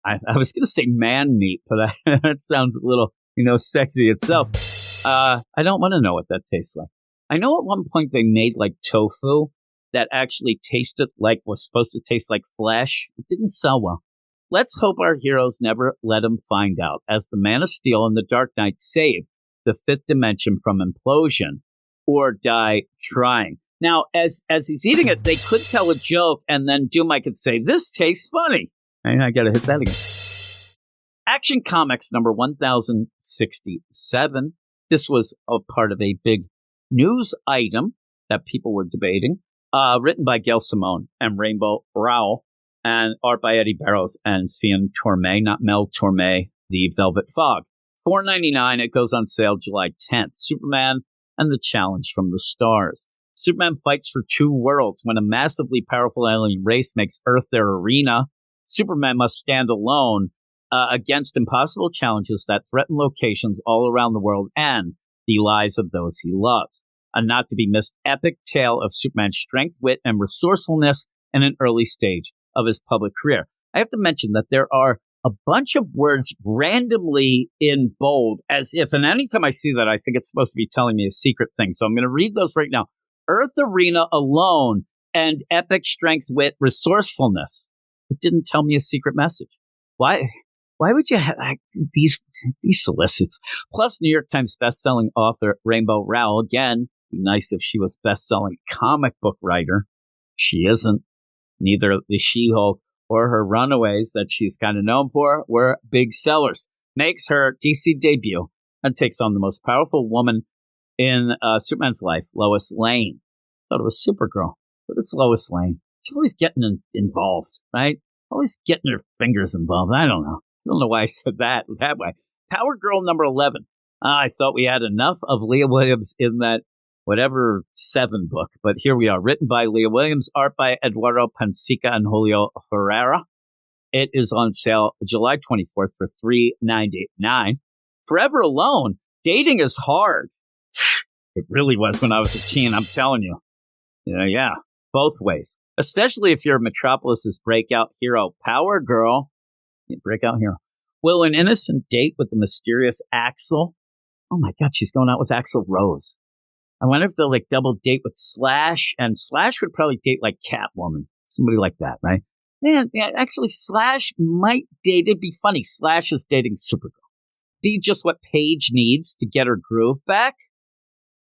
I was going to say man meat, but that sounds a little, sexy itself. I don't want to know what that tastes like. I know at one point they made like tofu that actually was supposed to taste like flesh. It didn't sell well. Let's hope our heroes never let him find out, as the Man of Steel and the Dark Knight save the 5th dimension from implosion or die trying. Now, as he's eating it, they could tell a joke, and then Doom-mite could say, "This tastes funny." And I got to hit that again. Action Comics number 1067. This was a part of a big news item that people were debating. Written by Gail Simone and Rainbow Rowell, and art by Eddie Barrows and Cian Tormé, not Mel Tormé, the Velvet Fog. $4.99. It goes on sale July 10th. Superman and the Challenge from the Stars. Superman fights for 2 worlds. When a massively powerful alien race makes Earth their arena, Superman must stand alone against impossible challenges that threaten locations all around the world and the lives of those he loves. A not to be missed epic tale of Superman's strength, wit, and resourcefulness in an early stage of his public career. I have to mention that there are a bunch of words randomly in bold, as if, and anytime I see that, I think it's supposed to be telling me a secret thing. So I'm going to read those right now. Earth Arena alone and epic strength, wit, resourcefulness. It didn't tell me a secret message. Why would you have these solicits? Plus, New York Times bestselling author Rainbow Rowell. Again, be nice if she was bestselling comic book writer. She isn't. Neither the She-Hulk or her Runaways that she's kind of known for were big sellers. Makes her DC debut and takes on the most powerful woman in Superman's life, Lois Lane. Thought it was Supergirl, but it's Lois Lane. She's always getting involved, right? Always getting her fingers involved. I don't know why I said that way. Power Girl number 11. I thought we had enough of Leah Williams in that whatever 7 book, but here we are. Written by Leah Williams, art by Eduardo Pansica and Julio Ferreira. It is on sale July 24th for $3.99. Forever Alone. Dating is hard. It really was when I was a teen, I'm telling you. Yeah, both ways. Especially if you're Metropolis's breakout hero. Power girl. Breakout hero. Will an innocent date with the mysterious Axel? Oh my God, she's going out with Axl Rose. I wonder if they'll like double date with Slash, and Slash would probably date like Catwoman. Somebody like that, right? Man, yeah, actually, Slash might date. It'd be funny. Slash is dating Supergirl. Be just what Paige needs to get her groove back?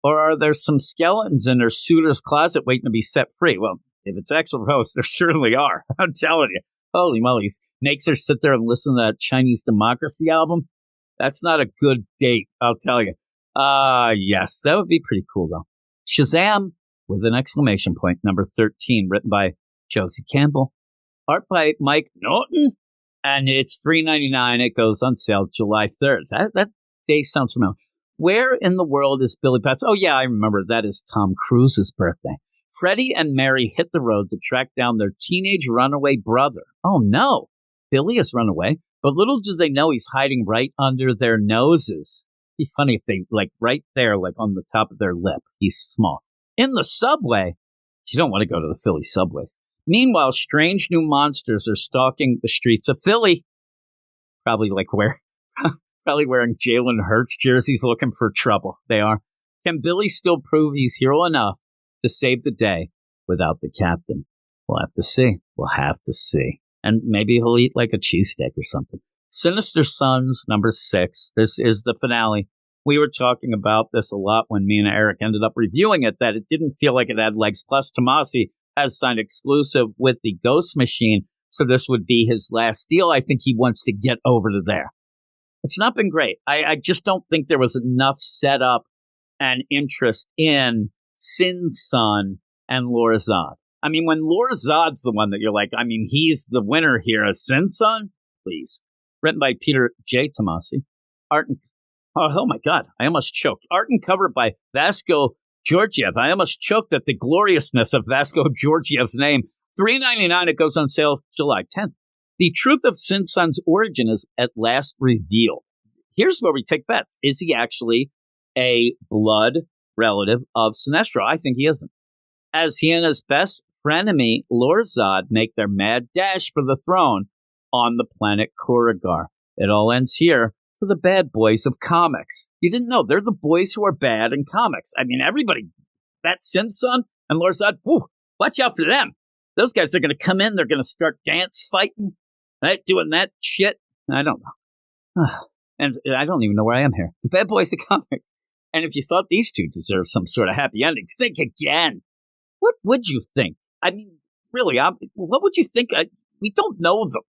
Or are there some skeletons in her suitor's closet waiting to be set free? Well, if it's Axl Rose, there certainly are. I'm telling you. Holy mollies. Makes her sit there and listen to that Chinese Democracy album. That's not a good date, I'll tell you. Yes, that would be pretty cool, though. Shazam, with an exclamation point, number 13, written by Josie Campbell. Art by Mike Norton. And it's $3.99. It goes on sale July 3rd. That day sounds familiar. Where in the world is Billy Bats? Oh, yeah, I remember. That is Tom Cruise's birthday. Freddie and Mary hit the road to track down their teenage runaway brother. Oh, no. Billy has run away, but little do they know he's hiding right under their noses. It'd be funny if they, like, right there, like on the top of their lip. He's small. In the subway. You don't want to go to the Philly subways. Meanwhile, strange new monsters are stalking the streets of Philly. Probably wearing Jalen Hurts jerseys looking for trouble. They are. Can Billy still prove he's hero enough to save the day without the captain? We'll have to see. And maybe he'll eat like a cheesesteak or something. Sinister Sons, number 6. This is the finale. We were talking about this a lot when me and Eric ended up reviewing it, that it didn't feel like it had legs. Plus, Tomasi has signed exclusive with the Ghost Machine, so this would be his last deal. I think he wants to get over to there. It's not been great. I just don't think there was enough setup and interest in Sin Son and Laura Zod. I mean, when Laura Zod's the one that you're like, I mean, he's the winner here. As Sin Son? Please. Written by Peter J. Tomasi. Art and... Oh, my God. I almost choked. Art and cover by Vasco Georgiev. I almost choked at the gloriousness of Vasco Georgiev's name. $3.99. It goes on sale July 10th. The truth of Sin Son's origin is at last revealed. Here's where we take bets. Is he actually a blood relative of Sinestro? I think he isn't. As he and his best frenemy, Lord Zod, make their mad dash for the throne on the planet Korugar. It all ends here for the bad boys of comics. You didn't know. They're the boys who are bad in comics. I mean, everybody, that Sin Son and Lord Zod, whew, watch out for them. Those guys are going to come in. They're going to start dance fighting. Right, doing that shit? I don't know. And I don't even know where I am here. The bad boys of comics. And if you thought these two deserved some sort of happy ending, think again. What would you think? I mean, really, what would you think? We don't know them.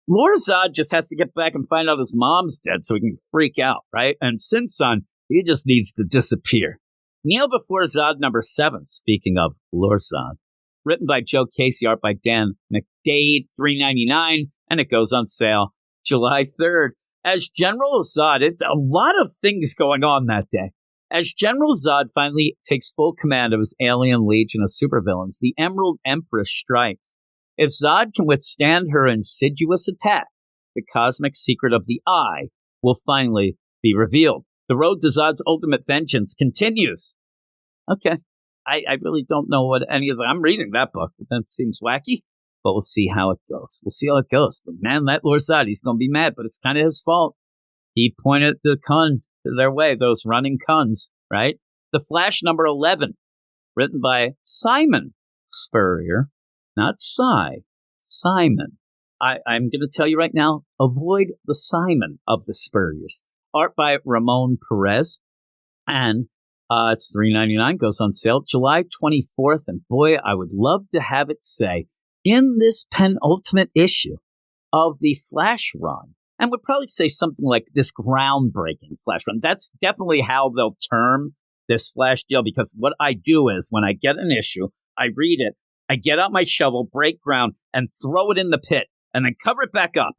Lord Zod just has to get back and find out his mom's dead so he can freak out, right? And Sin Son, he just needs to disappear. Kneel Before Zod, number 7. Speaking of Lord Zod. Written by Joe Casey, art by Dan McDade, $3.99, and it goes on sale July 3rd. As General Zod, it's a lot of things going on that day. As General Zod finally takes full command of his alien legion of supervillains, the Emerald Empress strikes. If Zod can withstand her insidious attack, the cosmic secret of the Eye will finally be revealed. The road to Zod's ultimate vengeance continues. Okay. I really don't know what any of them. I'm reading that book. That seems wacky, but we'll see how it goes. But man, that Lord Zod, he's going to be mad, but it's kind of his fault. He pointed the Kun their way, those running Kuns, right? The Flash, number 11, written by Simon Spurrier, not Simon. I'm going to tell you right now, avoid the Simon of the Spurriers. Art by Ramon Perez, and it's $3.99, goes on sale July 24th. And boy, I would love to have it say, in this penultimate issue of the Flash run, and would probably say something like this groundbreaking Flash run. That's definitely how they'll term this Flash deal, because what I do is when I get an issue, I read it, I get out my shovel, break ground, and throw it in the pit, and then cover it back up.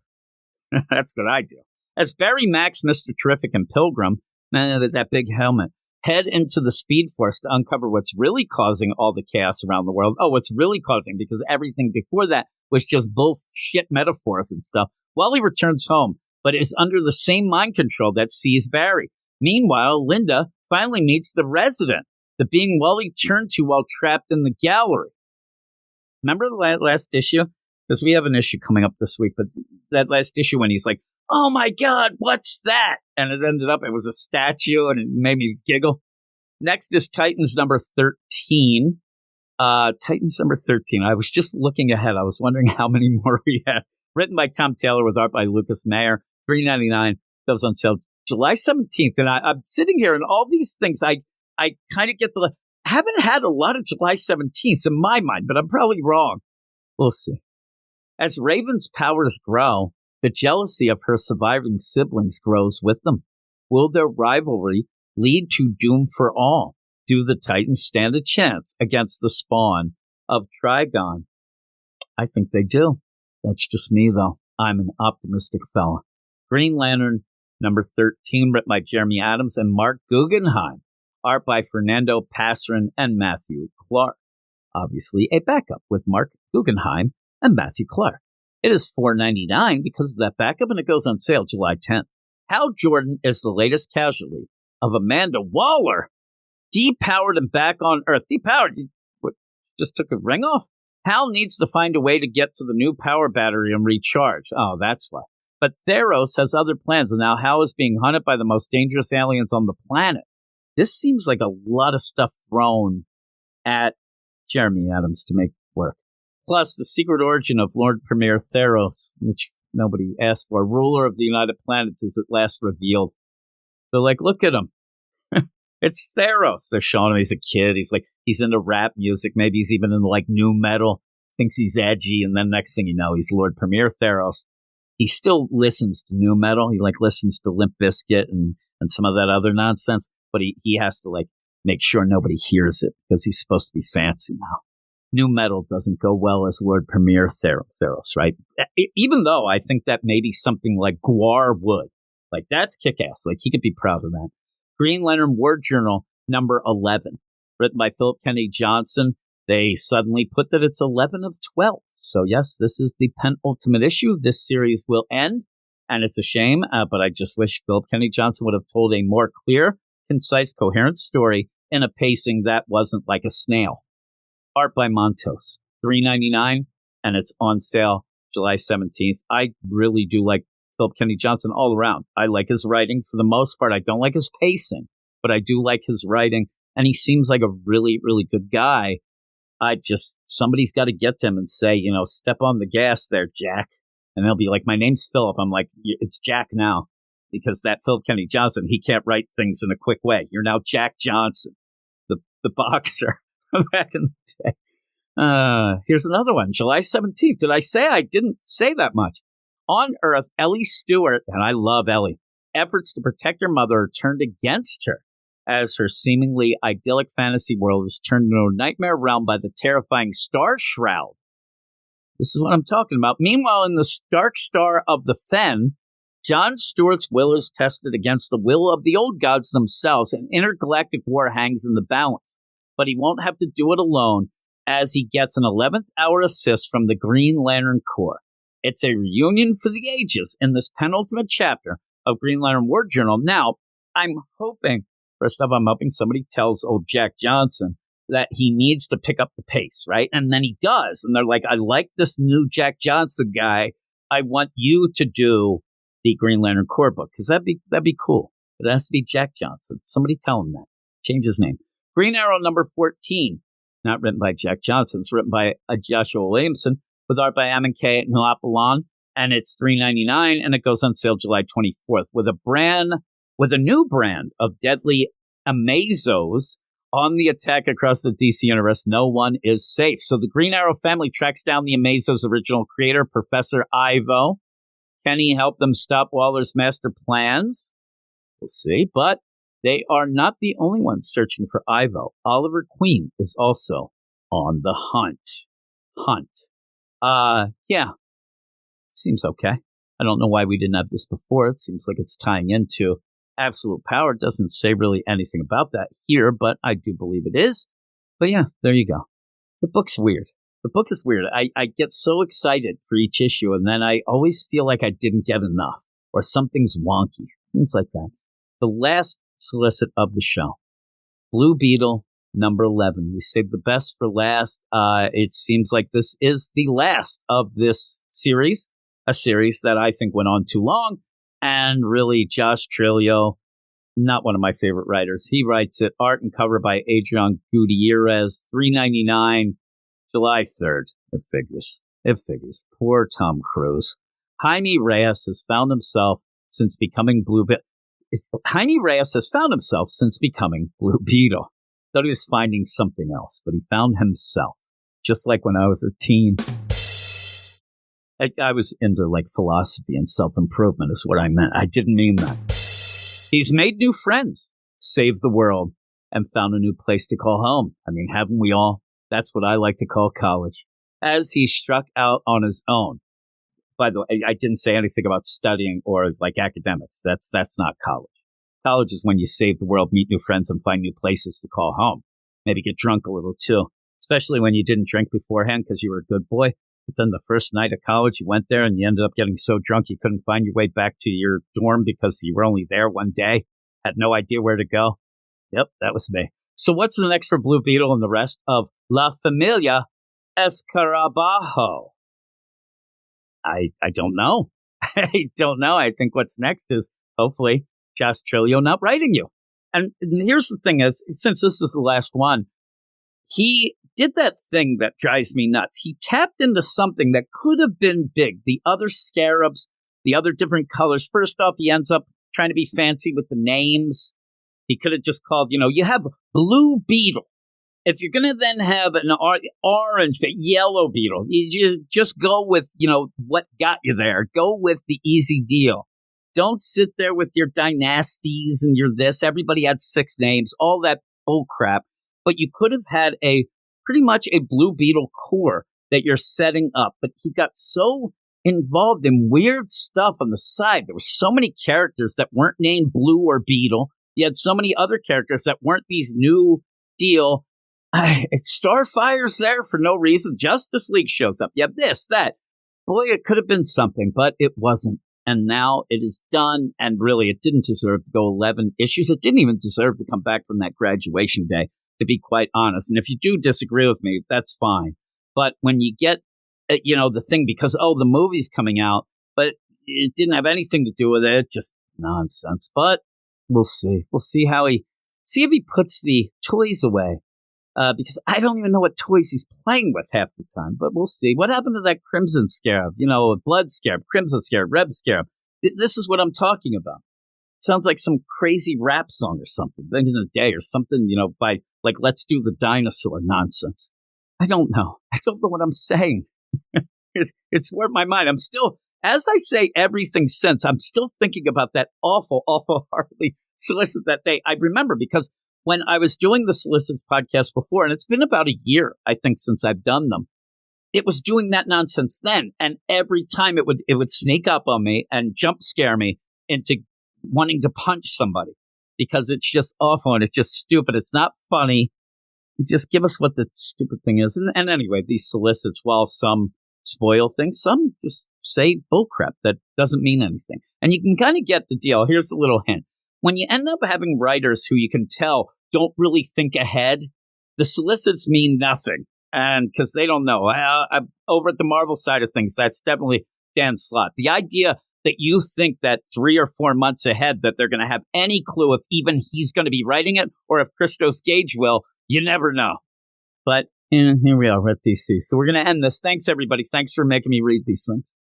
That's what I do. As Barry, Max, Mr. Terrific, and Pilgrim, man, that big helmet, head into the Speed Force to uncover what's really causing all the chaos around the world. Oh, what's really causing, because everything before that was just bullshit metaphors and stuff. Wally returns home, but is under the same mind control that sees Barry. Meanwhile, Linda finally meets the Resident, the being Wally turned to while trapped in the gallery. Remember the last issue? Because we have an issue coming up this week, but that last issue when he's like, oh my God, what's that? And it ended up, it was a statue and it made me giggle. Next is Titans number 13. Titans number 13. I was just looking ahead. I was wondering how many more we had. Written by Tom Taylor with art by Lucas Mayer. $3.99. Goes on sale July 17th. And I'm sitting here and all these things, I kind of get haven't had a lot of July 17th in my mind, but I'm probably wrong. We'll see. As Raven's powers grow, the jealousy of her surviving siblings grows with them. Will their rivalry lead to doom for all? Do the Titans stand a chance against the spawn of Trigon? I think they do. That's just me, though. I'm an optimistic fella. Green Lantern, number 13, written by Jeremy Adams and Mark Guggenheim. Art by Fernando Passeron and Matthew Clark. Obviously, a backup with Mark Guggenheim and Matthew Clark. It is $4.99 because of that backup, and it goes on sale July 10th. Hal Jordan is the latest casualty of Amanda Waller. Depowered and back on Earth. Depowered? What, just took a ring off? Hal needs to find a way to get to the new power battery and recharge. Oh, that's why. But Theros has other plans, and now Hal is being hunted by the most dangerous aliens on the planet. This seems like a lot of stuff thrown at Jeremy Adams to make work. Plus, the secret origin of Lord Premier Theros, which nobody asked for, ruler of the United Planets, is at last revealed. They're like, look at him. It's Theros. They're showing him he's a kid. He's like, he's into rap music. Maybe he's even into like new metal. Thinks he's edgy. And then next thing you know, he's Lord Premier Theros. He still listens to new metal. He like listens to Limp Bizkit and some of that other nonsense. But he has to like make sure nobody hears it because he's supposed to be fancy now. New metal doesn't go well as Lord Premier Theros, right? Even though I think that maybe something like Gwar would. Like, that's kick-ass. Like, he could be proud of that. Green Lantern War Journal, number 11. Written by Philip Kennedy Johnson. They suddenly put that it's 11 of 12. So, yes, this is the penultimate issue. This series will end, and it's a shame, but I just wish Philip Kennedy Johnson would have told a more clear, concise, coherent story in a pacing that wasn't like a snail. Art by Montos, $3.99, and it's on sale July 17th. I really do like Philip Kennedy Johnson all around. I like his writing for the most part. I don't like his pacing, but I do like his writing, and he seems like a really, really good guy. Somebody's got to get to him and say, step on the gas there, Jack. And they'll be like, my name's Philip. I'm like, it's Jack now, because that Philip Kennedy Johnson, he can't write things in a quick way. You're now Jack Johnson, the boxer back in the day. Here's another one, July 17th. Did I say I didn't say that much? On Earth, Ellie Stewart, and I love Ellie, efforts to protect her mother are turned against her as her seemingly idyllic fantasy world is turned into a nightmare realm by the terrifying Star Shroud. This is what I'm talking about. Meanwhile, in the Stark Star of the Fen, John Stewart's will is tested against the will of the old gods themselves, and intergalactic war hangs in the balance. But he won't have to do it alone, as he gets an 11th hour assist from the Green Lantern Corps. It's a reunion for the ages in this penultimate chapter of Green Lantern War Journal. Now, I'm hoping somebody tells old Jack Johnson that he needs to pick up the pace, right? And then he does. And they're like, I like this new Jack Johnson guy. I want you to do the Green Lantern Corps book, because that'd be cool. It has to be Jack Johnson. Somebody tell him that. Change his name. Green Arrow number 14. Not written by Jack Johnson. It's written by Joshua Williamson with art by Amin K. and Nuapalan. And it's $3.99, and it goes on sale July 24th with a new brand of deadly Amazos on the attack across the DC universe. No one is safe. So the Green Arrow family tracks down the Amazos' original creator, Professor Ivo. Can he help them stop Waller's master plans? We'll see. But they are not the only ones searching for Ivo. Oliver Queen is also on the hunt. Yeah. Seems okay. I don't know why we didn't have this before. It seems like it's tying into Absolute Power. It doesn't say really anything about that here, but I do believe it is. But yeah, there you go. The book's weird. The book is weird. I get so excited for each issue, and then I always feel like I didn't get enough, or something's wonky. Things like that. The last solicit of the show. Blue Beetle, number 11. We saved the best for last. It seems like this is the last of this series, a series that I think went on too long. And really, Josh Trillo, not one of my favorite writers. He writes it, art and cover by Adrian Gutierrez, $3.99, July 3rd. It figures. Poor Tom Cruise. Jaime Reyes has found himself since becoming Blue Beetle. Jaime Reyes has found himself since becoming Blue Beetle. Thought he was finding something else, but he found himself. Just like when I was a teen. I was into like philosophy and self-improvement is what I meant. I didn't mean that. He's made new friends, saved the world, and found a new place to call home. I mean, haven't we all? That's what I like to call college. As he struck out on his own. By the way, I didn't say anything about studying or like academics. That's not college. College is when you save the world, meet new friends, and find new places to call home. Maybe get drunk a little too, especially when you didn't drink beforehand because you were a good boy. But then the first night of college, you went there and you ended up getting so drunk you couldn't find your way back to your dorm because you were only there one day, had no idea where to go. Yep, that was me. So what's the next for Blue Beetle and the rest of La Familia Escarabajo? I don't know. I don't know. I think what's next is hopefully Josh Trillo not writing you. And here's the thing is, since this is the last one, he did that thing that drives me nuts. He tapped into something that could have been big. The other scarabs, the other different colors. First off, he ends up trying to be fancy with the names. He could have just called, you have Blue Beetle. If you're going to then have an orange, yellow Beetle, you just go with, what got you there. Go with the easy deal. Don't sit there with your dynasties and your this. Everybody had 6 names, all that bull crap. But you could have had pretty much a Blue Beetle core that you're setting up. But he got so involved in weird stuff on the side. There were so many characters that weren't named Blue or Beetle. You had so many other characters that weren't these new deal. Starfire's there for no reason. Justice League shows up. You have this, that. Boy, it could have been something, but it wasn't. And now it is done. And really, it didn't deserve to go 11 issues. It didn't even deserve to come back from that graduation day, to be quite honest. And if you do disagree with me, that's fine. But when you get, the thing because, the movie's coming out, but it didn't have anything to do with it, just nonsense. But we'll see. We'll see if he puts the toys away. Because I don't even know what toys he's playing with half the time, but we'll see. What happened to that Crimson Scarab? Blood Scarab, Crimson Scarab, Red Scarab. This is what I'm talking about. Sounds like some crazy rap song or something, back in the day or something, by like, let's do the dinosaur nonsense. I don't know. I don't know what I'm saying. It's where my mind, I'm still, as I say everything since, I'm still thinking about that awful Harley Solicit that day. I remember because when I was doing the Solicits podcast before, and it's been about a year, I think, since I've done them, it was doing that nonsense then. And every time it would sneak up on me and jump scare me into wanting to punch somebody because it's just awful and it's just stupid. It's not funny. Just give us what the stupid thing is. And anyway, these Solicits, while some spoil things, some just say bullcrap that doesn't mean anything. And you can kind of get the deal. Here's a little hint. When you end up having writers who you can tell don't really think ahead, the Solicits mean nothing. And because they don't know. I'm over at the Marvel side of things, that's definitely Dan Slott. The idea that you think that 3 or 4 months ahead that they're going to have any clue if even he's going to be writing it or if Christos Gage will, you never know. But here we are at DC. So we're going to end this. Thanks, everybody. Thanks for making me read these things.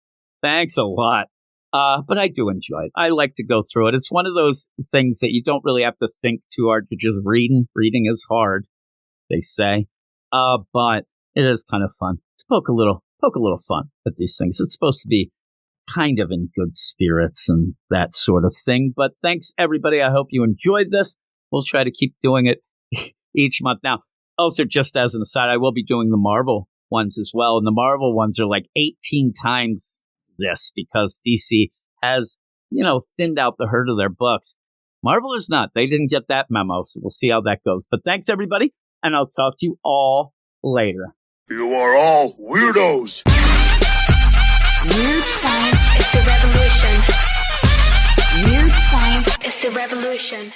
Thanks a lot. But I do enjoy it. I like to go through it. It's one of those things that you don't really have to think too hard. You're just reading. Reading is hard, they say. But it is kind of fun to poke a little fun at these things. It's supposed to be kind of in good spirits and that sort of thing. But thanks, everybody. I hope you enjoyed this. We'll try to keep doing it each month. Now, also, just as an aside, I will be doing the Marvel ones as well. And the Marvel ones are like 18 times this because DC has, thinned out the herd of their books. Marvel is not. They didn't get that memo, so we'll see how that goes. But thanks, everybody, and I'll talk to you all later. You are all weirdos. Weird science is the revolution. Weird science is the revolution.